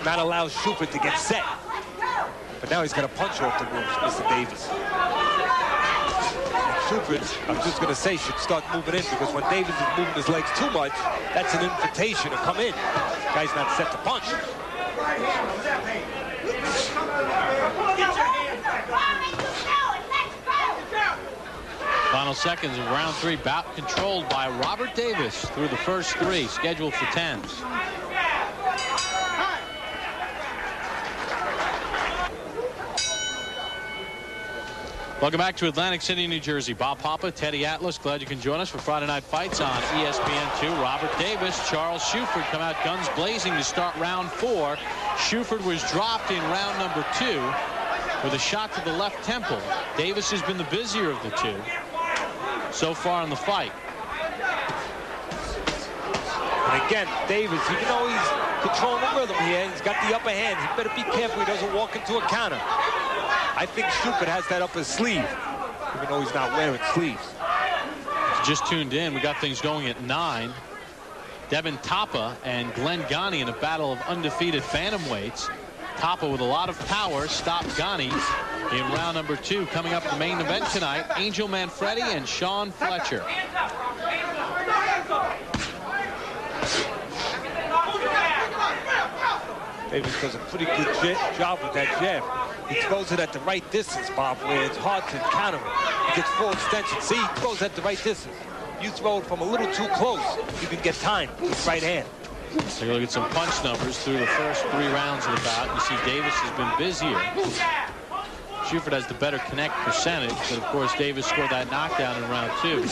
not allow Shuford to get set. But now he's got a punch off the moves, Mr. Davis. And Shuford, I'm just going to say, should start moving in, because when Davis is moving his legs too much, that's an invitation to come in. The guy's not set to punch. Final seconds of round 3. Bout controlled by Robert Davis through the first 3, scheduled for 10s. Welcome back to Atlantic City, New Jersey. Bob Papa, Teddy Atlas, glad you can join us for Friday Night Fights on ESPN2. Robert Davis, Charles Shuford come out guns blazing to start round 4. Shuford was dropped in round number 2 with a shot to the left temple. Davis has been the busier of the two so far in the fight. And again, Davis, even though he's controlling the rhythm here, he's got the upper hand. He better be careful he doesn't walk into a counter. I think Shuford has that up his sleeve, even though he's not wearing sleeves. If you just tuned in, we got things going at 9. Devin Tapa and Glenn Gani in a battle of undefeated bantamweights. Tapa with a lot of power stopped Gani in round number 2. Coming up the main event tonight, Angel Manfredi and Sean Fletcher. Davis does a pretty good job with that jab. He throws it at the right distance, Bob, where it's hard to counter it. He gets full extension. See, he throws at the right distance. You throw it from a little too close, you can get time with his right hand. Take a look at some punch numbers through the first 3 rounds of the bout. You see Davis has been busier. Shuford has the better connect percentage, but of course Davis scored that knockdown in round 2.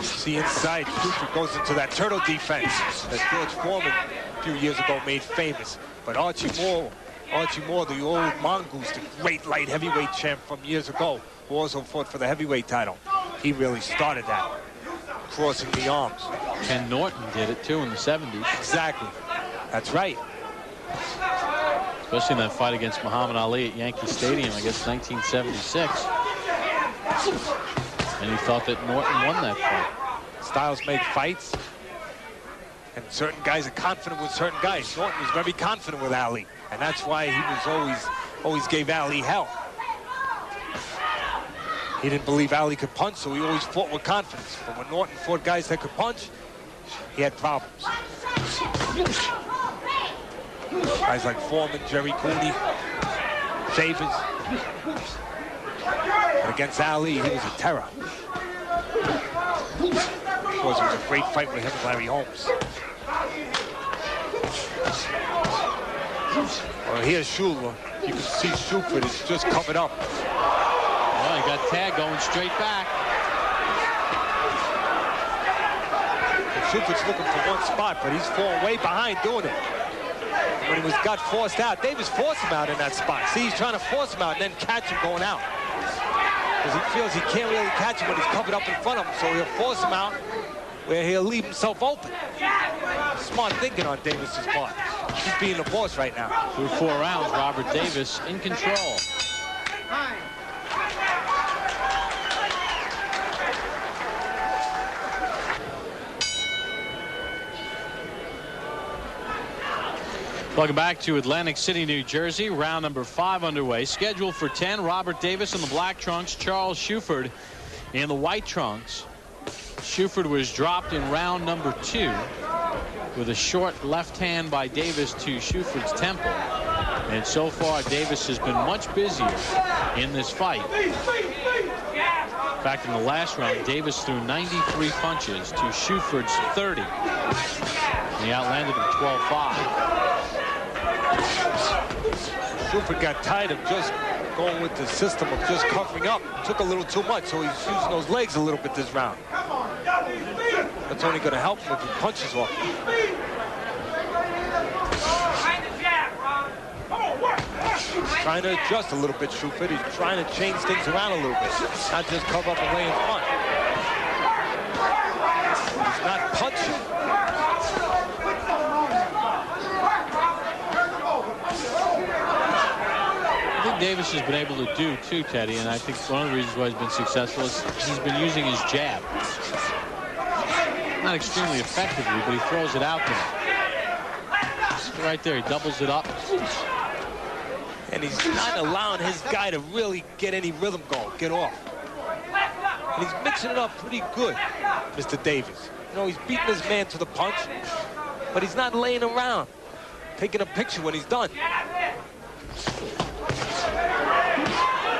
See inside, Shuford goes into that turtle defense that George Foreman a few years ago made famous. But Archie Moore, the old mongoose, the great light heavyweight champ from years ago, who also fought for the heavyweight title, he really started that, crossing the arms. Ken Norton did it too in the 70s. Exactly. That's right. Especially in that fight against Muhammad Ali at Yankee Stadium, I guess 1976. And he thought that Norton won that fight. Styles make fights, and certain guys are confident with certain guys. Norton was very confident with Ali, and that's why he was always gave Ali hell. He didn't believe Ali could punch, so he always fought with confidence. But when Norton fought guys that could punch, he had problems. Guys like Foreman, Jerry Cooney, Shavers. But against Ali, he was a terror. Of course, it was a great fight with him and Larry Holmes. Well, here's Shula. You can see Shuford is just covered up. Well, he got tagged going straight back. Shuford's looking for one spot, but he's falling way behind doing it. When he got forced out, Davis forced him out in that spot. See, he's trying to force him out and then catch him going out. Because he feels he can't really catch him when he's covered up in front of him, so he'll force him out where he'll leave himself open. Smart thinking on Davis's part. He's being the boss right now. Through 4 rounds, Robert Davis in control. Welcome back to Atlantic City, New Jersey. Round number 5 underway. Scheduled for 10. Robert Davis in the black trunks. Charles Shuford in the white trunks. Shuford was dropped in round number 2 with a short left hand by Davis to Shuford's temple. And so far, Davis has been much busier in this fight. In fact, in the last round, Davis threw 93 punches to Shuford's 30. And he outlanded him 12-5. Shuford got tired of just going with the system of just covering up. Took a little too much, so he's using those legs a little bit this round. That's only going to help him if he punches off. He's trying to adjust a little bit, Shuford. He's trying to change things around a little bit. Not just cover up and lay in front. He's not punching. Davis has been able to do too, Teddy, and I think one of the reasons why he's been successful is he's been using his jab. Not extremely effectively, but he throws it out there. Right there, he doubles it up. And he's not allowing his guy to really get any rhythm going, get off. And he's mixing it up pretty good, Mr. Davis. You know, he's beating his man to the punch, but he's not laying around, taking a picture when he's done.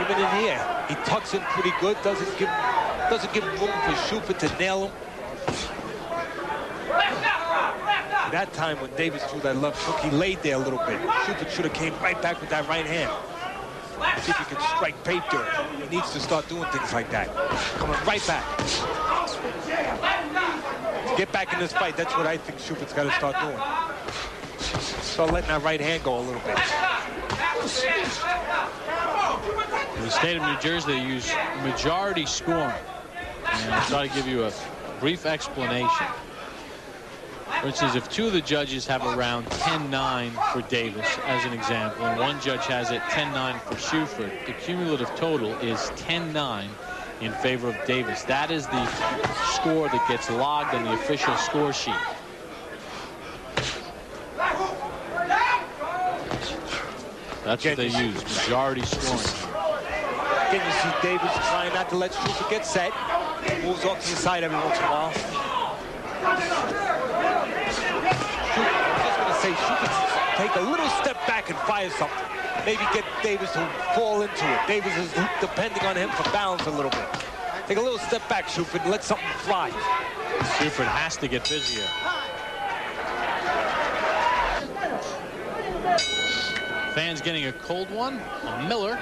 Even in here, he tucks in pretty good, doesn't give room for Shuford to nail him. That time when Davis threw that left hook, he laid there a little bit. Shuford should have came right back with that right hand. See if he can strike paint dirt. He needs to start doing things like that. Coming right back. To get back in this fight, that's what I think Shuford's got to start doing. Start letting that right hand go a little bit. In the state of New Jersey, they use majority scoring. And I'll try to give you a brief explanation. For instance, if two of the judges have a round 10-9 for Davis, as an example, and one judge has it 10-9 for Shuford, the cumulative total is 10-9 in favor of Davis. That is the score that gets logged on the official score sheet. That's what they use, majority scoring. Again, you see Davis trying not to let Shuford get set. Moves off to the side every once in a while. Shuford take a little step back and fire something. Maybe get Davis to fall into it. Davis is depending on him for balance a little bit. Take a little step back, Shuford, and let something fly. Shuford has to get busier. Fans getting a cold one. A Miller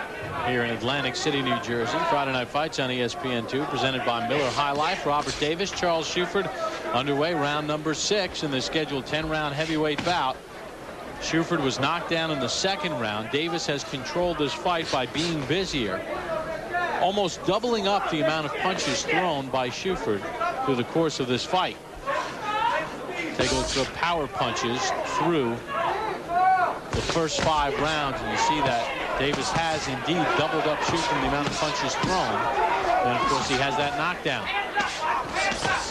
here in Atlantic City, New Jersey. Friday Night Fights on ESPN2, presented by Miller High Life. Robert Davis, Charles Shuford, underway, round number 6 in the scheduled 10-round heavyweight bout. Shuford was knocked down in the second round. Davis has controlled this fight by being busier, almost doubling up the amount of punches thrown by Shuford through the course of this fight. Take a look at the power punches through the first 5 rounds, and you see that Davis has indeed doubled up Shuford in the amount of punches thrown. And of course he has that knockdown.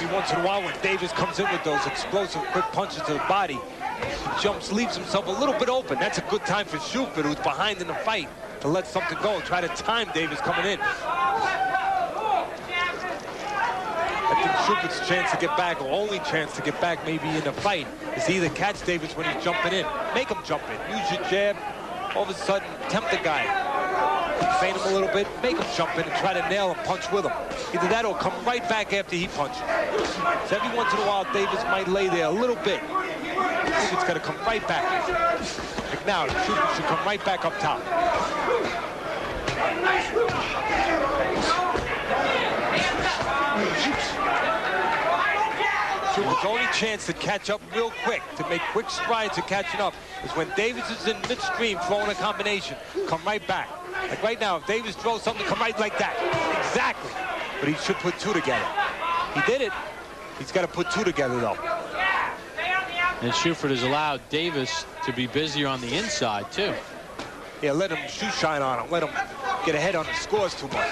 Every once in a while when Davis comes in with those explosive quick punches to the body, he jumps, leaves himself a little bit open. That's a good time for Shuford, who's behind in the fight, to let something go and try to time Davis coming in. I think Shuford's chance to get back, or only chance to get back maybe in the fight, is either catch Davis when he's jumping in. Make him jump in. Use your jab. All of a sudden, tempt the guy. Feint him a little bit. Make him jump in and try to nail him, punch with him. Either that or come right back after he punches. So every once in a while, Davis might lay there a little bit. Shuford's got to come right back. Like now, Shuford should come right back up top. Shuford's only chance to catch up real quick, to make quick strides of catching up, is when Davis is in midstream throwing a combination. Come right back. Like right now, if Davis throws something, come right like that. Exactly. But he should put 2 together. He did it. He's got to put 2 together, though. And Shuford has allowed Davis to be busier on the inside, too. Yeah, let him shoe shine on him. Let him get ahead on the scores too much.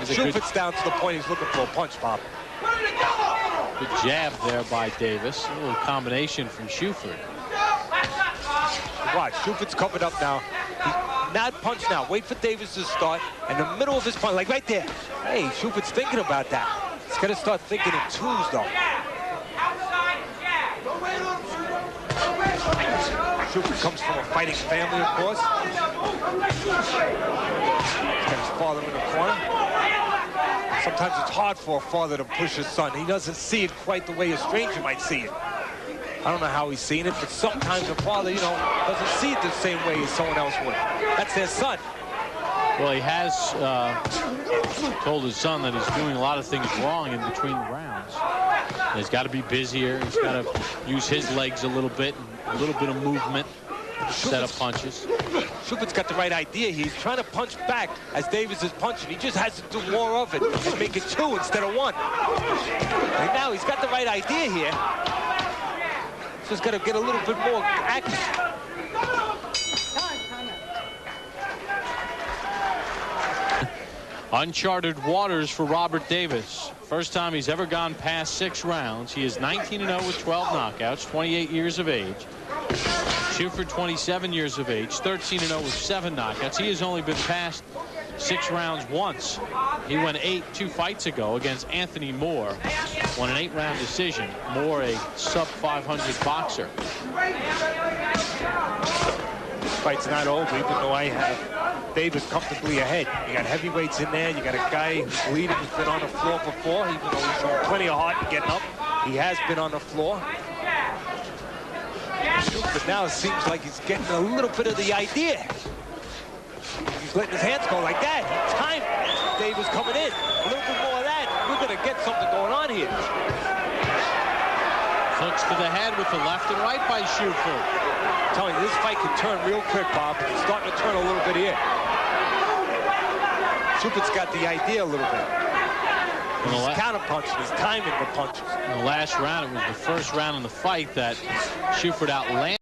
Shuford's down to the point he's looking for a punch, Bob. Good jab there by Davis. A little combination from Shuford. Watch, Shuford's covered up now. Not punch now. Wait for Davis to start. In the middle of his punch, like right there. Hey, Shuford's thinking about that. He's got to start thinking in 2s, though. Shuford comes from a fighting family, of course. He's got his father in the corner. Sometimes it's hard for a father to push his son. He doesn't see it quite the way a stranger might see it. I don't know how he's seen it, but sometimes a father, you know, doesn't see it the same way as someone else would. That's their son. Well, he has told his son that he's doing a lot of things wrong in between the rounds. And he's got to be busier. He's got to use his legs a little bit, a little bit of movement, set up punches. Shuford's got the right idea. He's trying to punch back as Davis is punching. He just has to do more of it and make it 2 instead of 1. And now he's got the right idea here. Just got to get a little bit more accuracy. Uncharted waters for Robert Davis. First time he's ever gone past 6 rounds. He is 19-0 with 12 knockouts, 28 years of age. Shuford, 27 years of age, 13-0 with 7 knockouts. He has only been past 6 rounds once. He went 8 2 fights ago against Anthony Moore. Won an 8-round decision. Moore, a sub-500 boxer. This fight's not over, even though I have Davis comfortably ahead. You got heavyweights in there. You got a guy who's bleeding, who's been on the floor before, even though he's shown plenty of heart in getting up. He has been on the floor. But now it seems like he's getting a little bit of the idea. He's letting his hands go like that. Time. Davis coming in. A little bit more of that. We're going to get something going on here. Hooks to the head with the left and right by Shuford. I'm telling you, this fight can turn real quick, Bob. It's starting to turn a little bit here. Shuford's got the idea a little bit. He's counter-punching. He's timing the punches. In the last round, it was the first round in the fight that Shuford outlanded.